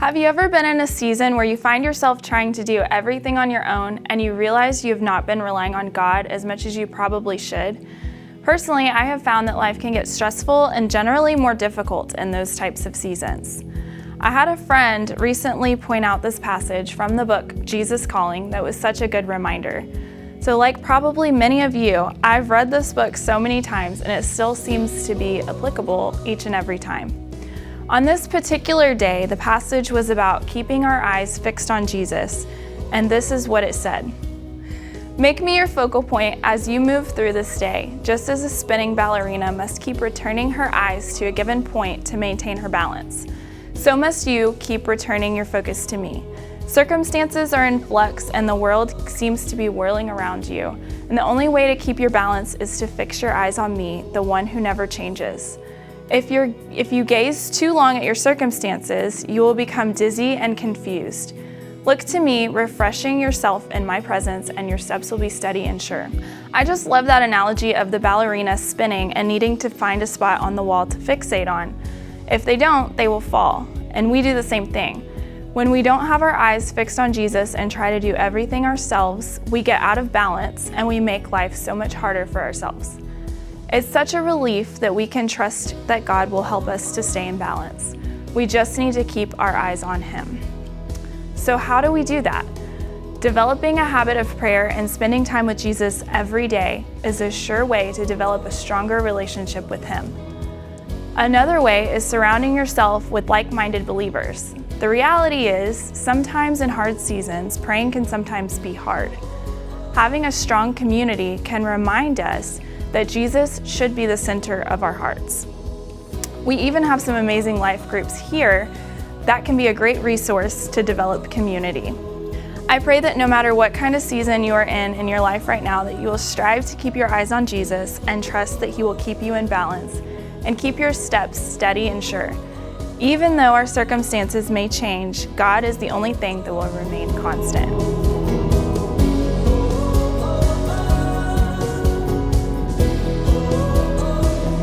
Have you ever been in a season where you find yourself trying to do everything on your own and you realize you have not been relying on God as much as you probably should? Personally, I have found that life can get stressful and generally more difficult in those types of seasons. I had a friend recently point out this passage from the book Jesus Calling that was such a good reminder. So like probably many of you, I've read this book so many times and it still seems to be applicable each and every time. On this particular day, the passage was about keeping our eyes fixed on Jesus, and this is what it said. Make me your focal point as you move through this day, just as a spinning ballerina must keep returning her eyes to a given point to maintain her balance. So must you keep returning your focus to me. Circumstances are in flux and the world seems to be whirling around you, and the only way to keep your balance is to fix your eyes on me, the one who never changes. If you gaze too long at your circumstances, you will become dizzy and confused. Look to me, refreshing yourself in my presence, and your steps will be steady and sure. I just love that analogy of the ballerina spinning and needing to find a spot on the wall to fixate on. If they don't, they will fall. And we do the same thing. When we don't have our eyes fixed on Jesus and try to do everything ourselves, we get out of balance and we make life so much harder for ourselves. It's such a relief that we can trust that God will help us to stay in balance. We just need to keep our eyes on Him. So how do we do that? Developing a habit of prayer and spending time with Jesus every day is a sure way to develop a stronger relationship with Him. Another way is surrounding yourself with like-minded believers. The reality is, sometimes in hard seasons, praying can sometimes be hard. Having a strong community can remind us that Jesus should be the center of our hearts. We even have some amazing life groups here that can be a great resource to develop community. I pray that no matter what kind of season you are in your life right now, that you will strive to keep your eyes on Jesus and trust that He will keep you in balance and keep your steps steady and sure. Even though our circumstances may change, God is the only thing that will remain constant.